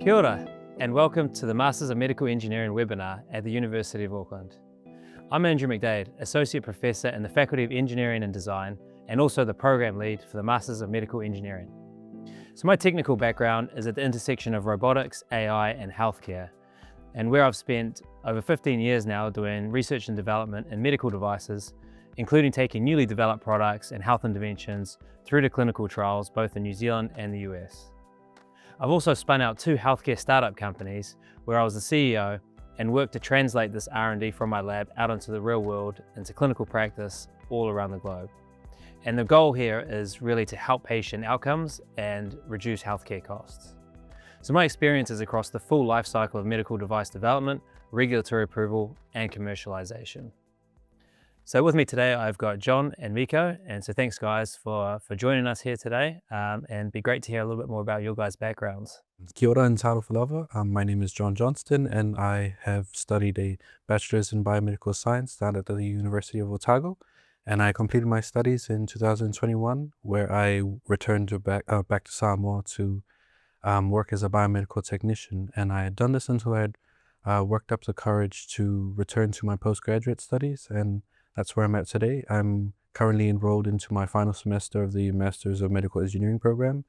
Kia ora, and welcome to the Masters of Medical Engineering webinar at the University of Auckland. I'm Andrew McDade, Associate Professor in the Faculty of Engineering and Design, and also the Program Lead for the Masters of Medical Engineering. So my technical background is at the intersection of robotics, AI, and healthcare, and where I've spent over 15 years now doing research and development in medical devices, including taking newly developed products and health interventions through to clinical trials, both in New Zealand and the US. I've also spun out 2 healthcare startup companies where I was the CEO and worked to translate this R&D from my lab out into the real world, into clinical practice all around the globe. And the goal here is really to help patient outcomes and reduce healthcare costs. So my experience is across the full life cycle of medical device development, regulatory approval, and commercialization. So with me today, I've got John and Miko, and so thanks guys for joining us here today, and it'd be great to hear a little bit more about your guys' backgrounds. Kia ora and taro falava. My name is John Johnston, and I have studied a bachelor's in biomedical science down at the University of Otago, and I completed my studies in 2021, where I returned back to Samoa to work as a biomedical technician, and I had done this until I had worked up the courage to return to my postgraduate studies, and that's where I'm at today. I'm currently enrolled into my final semester of the Masters of Medical Engineering program,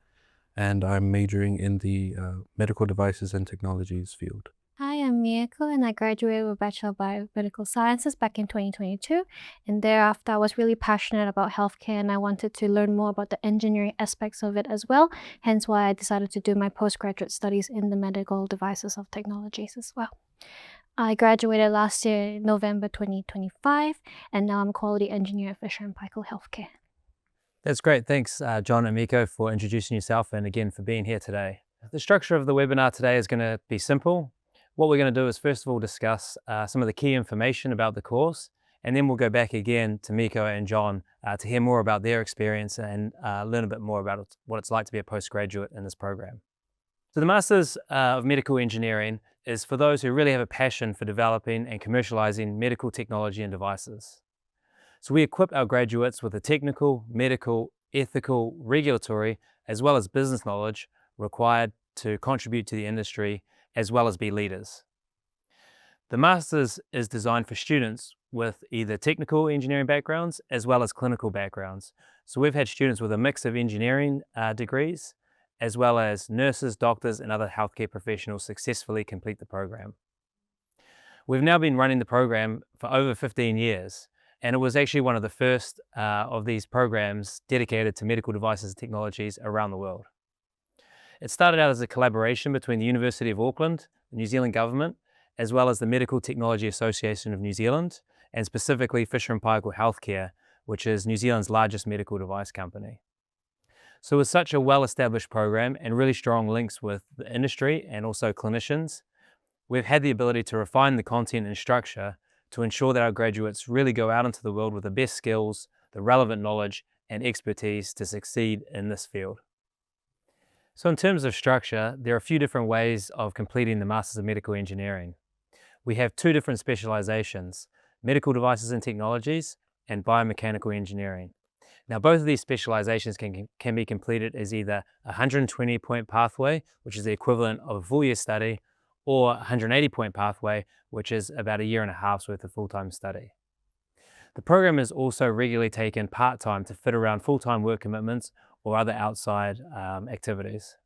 and I'm majoring in the medical devices and technologies field. Hi, I'm Miyako, and I graduated with Bachelor of Biomedical Sciences back in 2022. And thereafter, I was really passionate about healthcare, and I wanted to learn more about the engineering aspects of it as well. Hence why I decided to do my postgraduate studies in the medical devices of technologies as well. I graduated last year, November 2025, and now I'm Quality Engineer at Fisher & Paykel Healthcare. That's great. Thanks, John and Miko, for introducing yourself and again for being here today. The structure of the webinar today is going to be simple. What we're going to do is first of all discuss some of the key information about the course, and then we'll go back again to Miko and John to hear more about their experience and learn a bit more about what it's like to be a postgraduate in this program. So the Masters of Medical Engineering is for those who really have a passion for developing and commercializing medical technology and devices. So we equip our graduates with the technical, medical, ethical, regulatory, as well as business knowledge required to contribute to the industry, as well as be leaders. The Masters is designed for students with either technical engineering backgrounds as well as clinical backgrounds. So we've had students with a mix of engineering degrees, as well as nurses, doctors, and other healthcare professionals successfully complete the program. We've now been running the program for over 15 years, and it was actually one of the first of these programs dedicated to medical devices and technologies around the world. It started out as a collaboration between the University of Auckland, the New Zealand government, as well as the Medical Technology Association of New Zealand, and specifically Fisher & Paykel Healthcare, which is New Zealand's largest medical device company. So with such a well-established program and really strong links with the industry and also clinicians, we've had the ability to refine the content and structure to ensure that our graduates really go out into the world with the best skills, the relevant knowledge and expertise to succeed in this field. So in terms of structure, there are a few different ways of completing the Masters of Medical Engineering. We have 2 different specializations: medical devices and technologies and biomechanical engineering. Now, both of these specializations can be completed as either a 120-point pathway, which is the equivalent of a full year study, or a 180-point pathway, which is about a year and a half's worth of full-time study. The program is also regularly taken part-time to fit around full-time work commitments or other outside activities.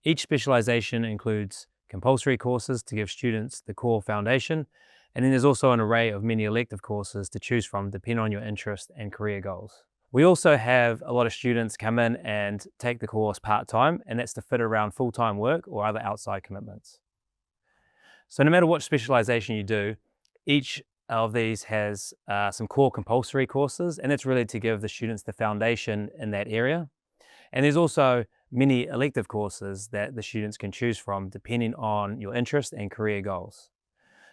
Each specialization includes compulsory courses to give students the core foundation, and then there's also an array of many elective courses to choose from depending on your interest and career goals. We also have a lot of students come in and take the course part-time, and that's to fit around full-time work or other outside commitments. So no matter what specialization you do, each of these has some core compulsory courses, and that's really to give the students the foundation in that area. And there's also many elective courses that the students can choose from depending on your interest and career goals.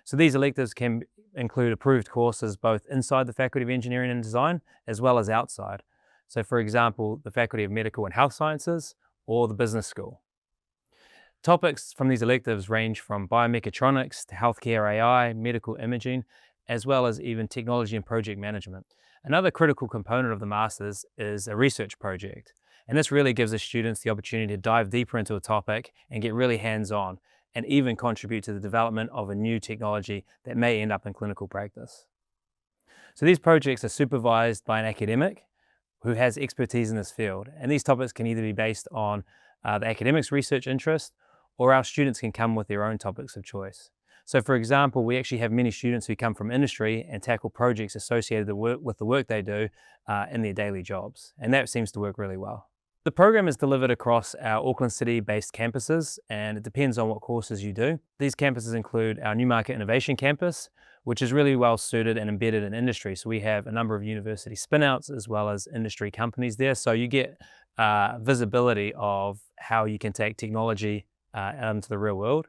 So these electives can include approved courses both inside the Faculty of Engineering and Design as well as outside. So for example, the Faculty of Medical and Health Sciences or the Business School. Topics from these electives range from biomechatronics to healthcare AI, medical imaging, as well as even technology and project management. Another critical component of the Masters is a research project. And this really gives the students the opportunity to dive deeper into a topic and get really hands-on and even contribute to the development of a new technology that may end up in clinical practice. So these projects are supervised by an academic who has expertise in this field. And these topics can either be based on the academic's research interest, or our students can come with their own topics of choice. So for example, we actually have many students who come from industry and tackle projects associated with the work they do in their daily jobs. And that seems to work really well. The program is delivered across our Auckland City-based campuses, and it depends on what courses you do. These campuses include our Newmarket Innovation Campus, which is really well suited and embedded in industry. So we have a number of university spin-outs as well as industry companies there. So you get visibility of how you can take technology out into the real world.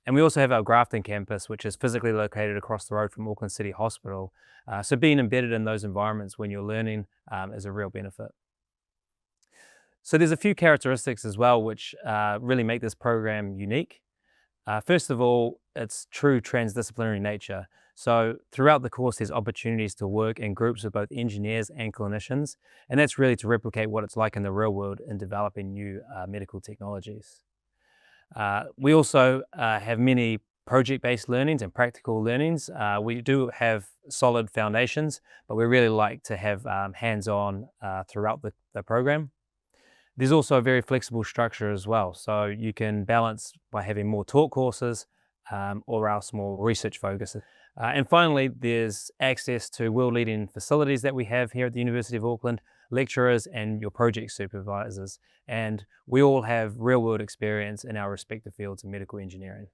And we also have our Grafton campus, which is physically located across the road from Auckland City Hospital. So being embedded in those environments when you're learning is a real benefit. So there's a few characteristics as well which really make this program unique. First of all, it's true transdisciplinary nature. So throughout the course, there's opportunities to work in groups with both engineers and clinicians, and that's really to replicate what it's like in the real world in developing new medical technologies. We also have many project-based learnings and practical learnings. We do have solid foundations, but we really like to have hands-on throughout the program. There's also a very flexible structure as well. So you can balance by having more taught courses or else more research focus. And finally, there's access to world-leading facilities that we have here at the University of Auckland, lecturers and your project supervisors. And we all have real-world experience in our respective fields of medical engineering.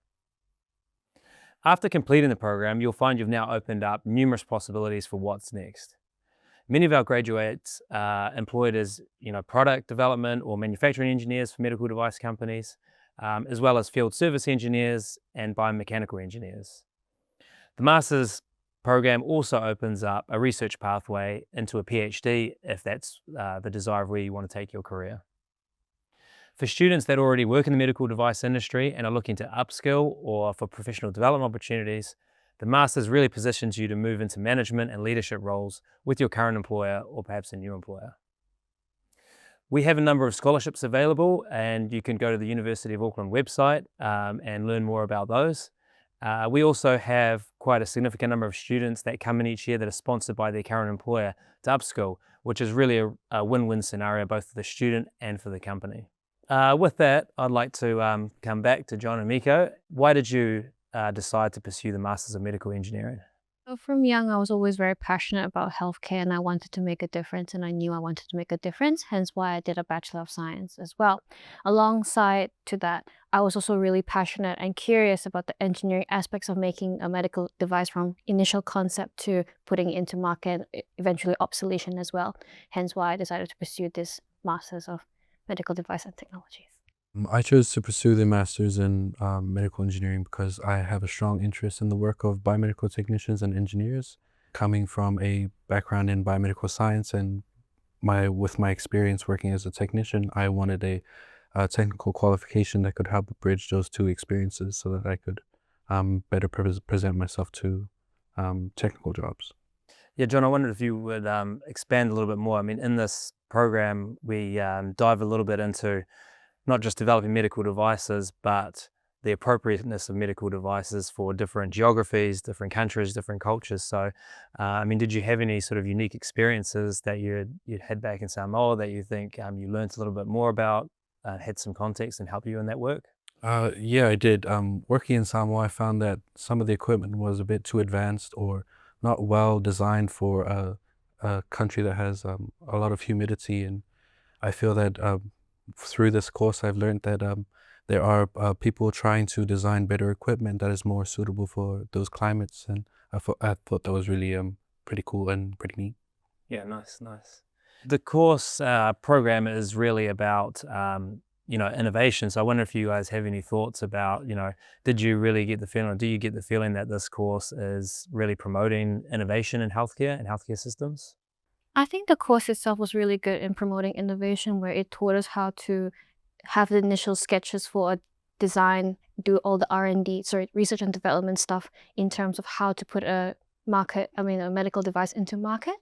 After completing the program, you'll find you've now opened up numerous possibilities for what's next. Many of our graduates are employed as product development or manufacturing engineers for medical device companies, as well as field service engineers and biomechanical engineers. The Master's program also opens up a research pathway into a PhD if that's the desire of where you want to take your career. For students that already work in the medical device industry and are looking to upskill or for professional development opportunities, the Master's really positions you to move into management and leadership roles with your current employer or perhaps a new employer. We have a number of scholarships available, and you can go to the University of Auckland website and learn more about those. We also have quite a significant number of students that come in each year that are sponsored by their current employer to upskill, which is really a win-win scenario both for the student and for the company. With that, I'd like to come back to John and Miko. Why did you decide to pursue the Masters of Medical Engineering? So from young, I was always very passionate about healthcare and I wanted to make a difference, and I knew I wanted to make a difference, hence why I did a Bachelor of Science as well. Alongside to that, I was also really passionate and curious about the engineering aspects of making a medical device from initial concept to putting it into market, eventually obsolescence as well. Hence why I decided to pursue this Masters of Medical Device and Technologies. I chose to pursue the master's in medical engineering because I have a strong interest in the work of biomedical technicians and engineers. Coming from a background in biomedical science and with my experience working as a technician, I wanted a technical qualification that could help bridge those two experiences so that I could better present myself to technical jobs. Yeah, John, I wondered if you would expand a little bit more. I mean, in this program, we dive a little bit into not just developing medical devices, but the appropriateness of medical devices for different geographies, different countries, different cultures. So, I mean, did you have any sort of unique experiences that you'd had back in Samoa that you think you learned a little bit more about, had some context and helped you in that work? Yeah, I did. Working in Samoa, I found that some of the equipment was a bit too advanced or not well designed for a country that has a lot of humidity. And I feel that through this course, I've learned that there are people trying to design better equipment that is more suitable for those climates. And I thought that was really pretty cool and pretty neat. Yeah, nice. The course program is really about innovation. So I wonder if you guys have any thoughts about, did you really get the feeling, or do you get the feeling that this course is really promoting innovation in healthcare and healthcare systems? I think the course itself was really good in promoting innovation, where it taught us how to have the initial sketches for a design, do all the R&D, research and development stuff in terms of how to put a medical device into market.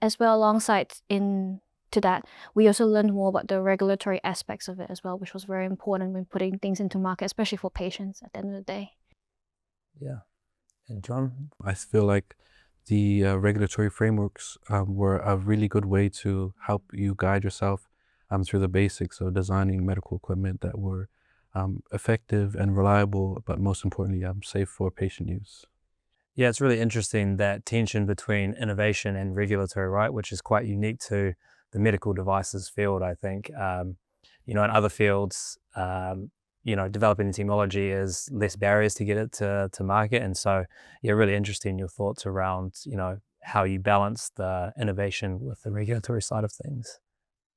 as well. Alongside to that, we also learned more about the regulatory aspects of it as well, which was very important when putting things into market, especially for patients at the end of the day. Yeah. And John? I feel like the regulatory frameworks were a really good way to help you guide yourself through the basics of designing medical equipment that were effective and reliable, but most importantly, safe for patient use. Yeah, it's really interesting, that tension between innovation and regulatory, right, which is quite unique to the medical devices field, I think. In other fields, developing technology is less barriers to get it to market. And so, yeah, really interesting your thoughts around, how you balance the innovation with the regulatory side of things.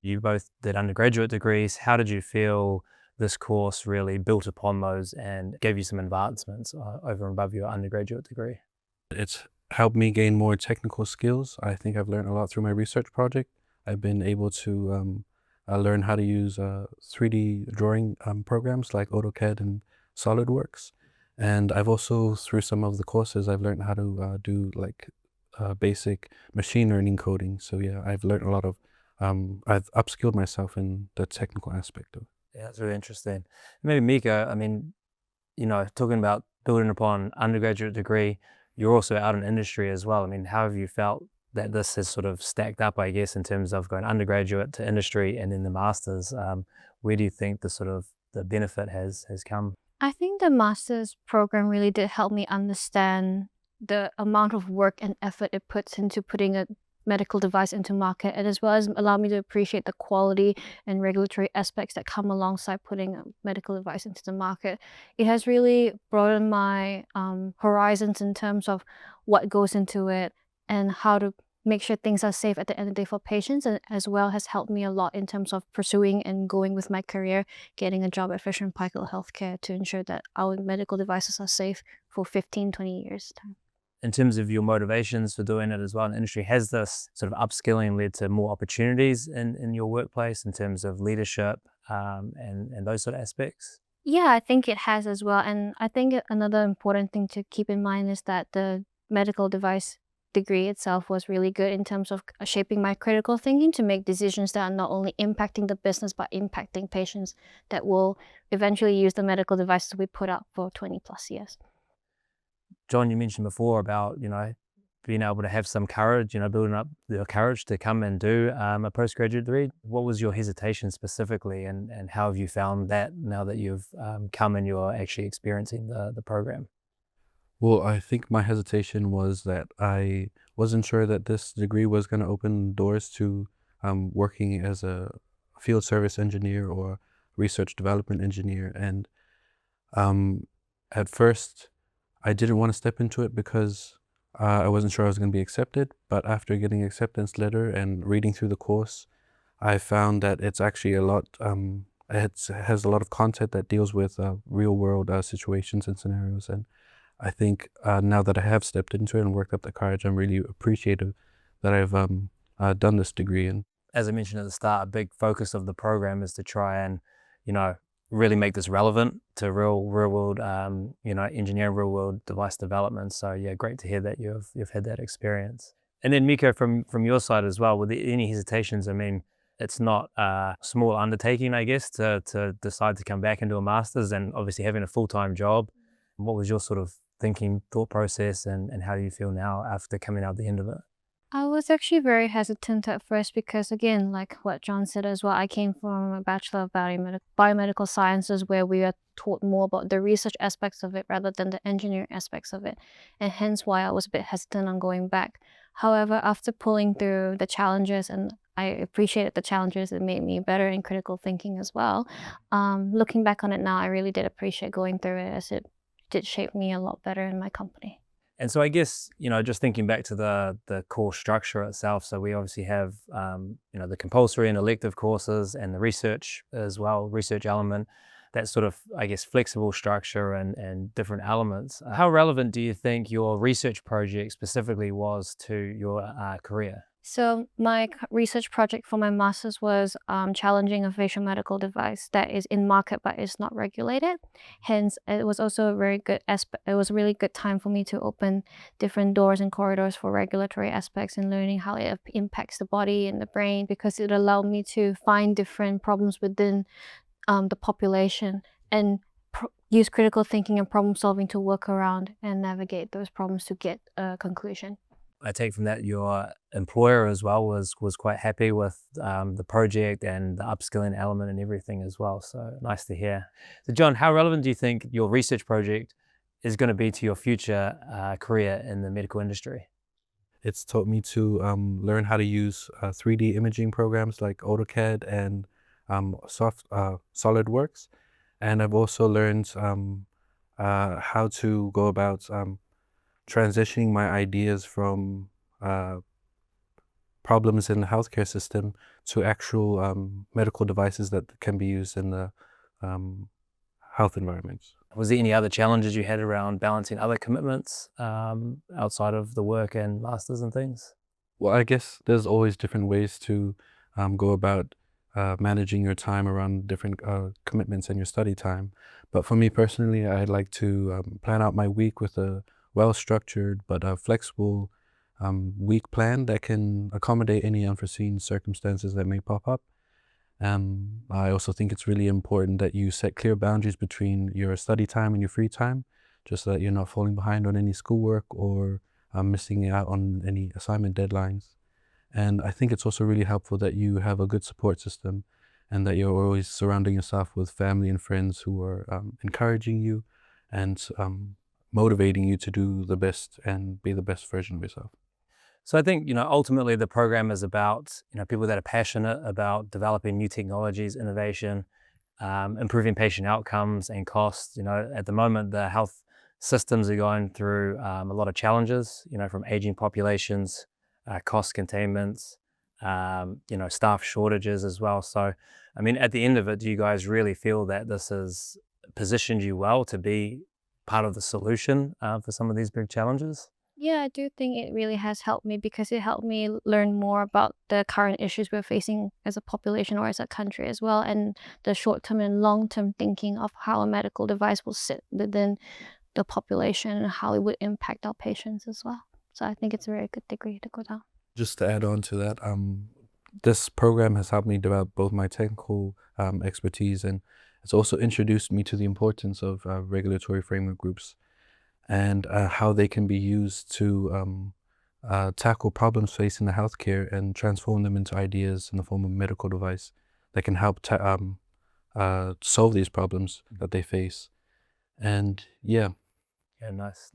You both did undergraduate degrees. How did you feel this course really built upon those and gave you some advancements over and above your undergraduate degree? It's helped me gain more technical skills. I think I've learned a lot through my research project. I've been able to learn how to use 3D drawing programs like AutoCAD and SolidWorks. And I've also, through some of the courses, I've learned how to do like basic machine learning coding. So yeah, I've learned a lot of, I've upskilled myself in the technical aspect of it. Yeah, that's really interesting. Maybe Miko, I mean, talking about building upon undergraduate degree, you're also out in industry as well. I mean, how have you felt that this has sort of stacked up, I guess, in terms of going undergraduate to industry and then the masters? Where do you think the benefit has come? I think the master's program really did help me understand the amount of work and effort it puts into putting a medical device into market, and as well as allow me to appreciate the quality and regulatory aspects that come alongside putting a medical device into the market. It has really broadened my horizons in terms of what goes into it and how to make sure things are safe at the end of the day for patients, and as well has helped me a lot in terms of pursuing and going with my career, getting a job at Fisher and Paykel Healthcare to ensure that our medical devices are safe for 15, 20 years time. In terms of your motivations for doing it as well in industry, has this sort of upskilling led to more opportunities in your workplace in terms of leadership and those sort of aspects? Yeah, I think it has as well. And I think another important thing to keep in mind is that the medical device degree itself was really good in terms of shaping my critical thinking to make decisions that are not only impacting the business but impacting patients that will eventually use the medical devices we put out for 20 plus years. John, you mentioned before about, being able to have some courage, building up the courage to come and do a postgraduate degree. What was your hesitation specifically, and how have you found that now that you've come and you're actually experiencing the program? Well, I think my hesitation was that I wasn't sure that this degree was going to open doors to working as a field service engineer or research development engineer. And um, at first, I didn't want to step into it because I wasn't sure I was going to be accepted. But after getting acceptance letter and reading through the course, I found that it's actually a lot, it has a lot of content that deals with real world situations and scenarios. And I think now that I have stepped into it and worked up the courage, I'm really appreciative that I've done this degree. And As I mentioned at the start, a big focus of the program is to try and, really make this relevant to real world, engineering, real world device development. So yeah, great to hear that you've had that experience. And then Miko, from your side as well, were there any hesitations? I mean, it's not a small undertaking, I guess, to decide to come back into a master's and obviously having a full-time job. What was your sort of thinking, thought process, and how do you feel now after coming out the end of it? I was actually very hesitant at first because, again, like what John said as well, I came from a Bachelor of Biomedical Sciences where we are taught more about the research aspects of it rather than the engineering aspects of it, and hence why I was a bit hesitant on going back. However, after pulling through the challenges, and I appreciated the challenges, it made me better in critical thinking as well. Looking back on it now, I really did appreciate going through it as it did shape me a lot better in my company. And so I guess, just thinking back to the course structure itself, so we obviously have, the compulsory and elective courses and the research as well, research element, that sort of, I guess, flexible structure and different elements. How relevant do you think your research project specifically was to your career? So my research project for my master's was challenging a facial medical device that is in market but is not regulated. Hence, it was also a very good aspect. It was a really good time for me to open different doors and corridors for regulatory aspects and learning how it impacts the body and the brain, because it allowed me to find different problems within the population and use critical thinking and problem solving to work around and navigate those problems to get a conclusion. I take from that your employer as well was quite happy with the project and the upskilling element and everything as well. So nice to hear. So John, how relevant do you think your research project is going to be to your future career in the medical industry? It's taught me to learn how to use 3D imaging programs like AutoCAD and SolidWorks. And I've also learned how to go about transitioning my ideas from problems in the healthcare system to actual medical devices that can be used in the health environments. Was there any other challenges you had around balancing other commitments outside of the work and masters and things? Well, I guess there's always different ways to go about managing your time around different commitments and your study time. But for me personally, I'd like to plan out my week with a well-structured but flexible week plan that can accommodate any unforeseen circumstances that may pop up. I also think it's really important that you set clear boundaries between your study time and your free time, just so that you're not falling behind on any schoolwork or missing out on any assignment deadlines. And I think it's also really helpful that you have a good support system and that you're always surrounding yourself with family and friends who are encouraging you and motivating you to do the best and be the best version of yourself. So I think, ultimately the program is about, people that are passionate about developing new technologies, innovation, improving patient outcomes and costs. At the moment, the health systems are going through a lot of challenges, from aging populations, cost containments, staff shortages as well. So, at the end of it, do you guys really feel that this has positioned you well to be part of the solution for some of these big challenges? Yeah, I do think it really has helped me, because it helped me learn more about the current issues we're facing as a population or as a country as well, and the short-term and long-term thinking of how a medical device will sit within the population and how it would impact our patients as well. So I think it's a very good degree to go down. Just to add on to that, this program has helped me develop both my technical expertise, and it's also introduced me to the importance of regulatory framework groups and how they can be used to tackle problems facing the healthcare and transform them into ideas in the form of a medical device that can help solve these problems that they face. And yeah. Yeah, nice.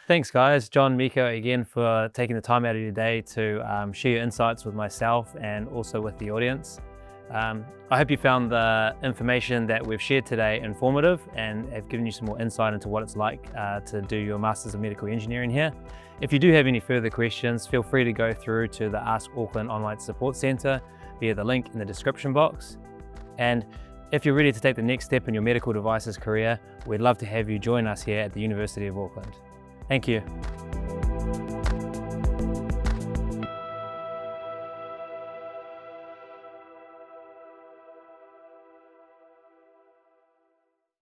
Thanks, guys. John, Miko, again, for taking the time out of your day to share your insights with myself and also with the audience. I hope you found the information that we've shared today informative and have given you some more insight into what it's like to do your Masters of Medical Engineering here. If you do have any further questions, feel free to go through to the Ask Auckland Online Support Centre via the link in the description box. And if you're ready to take the next step in your medical devices career, we'd love to have you join us here at the University of Auckland. Thank you.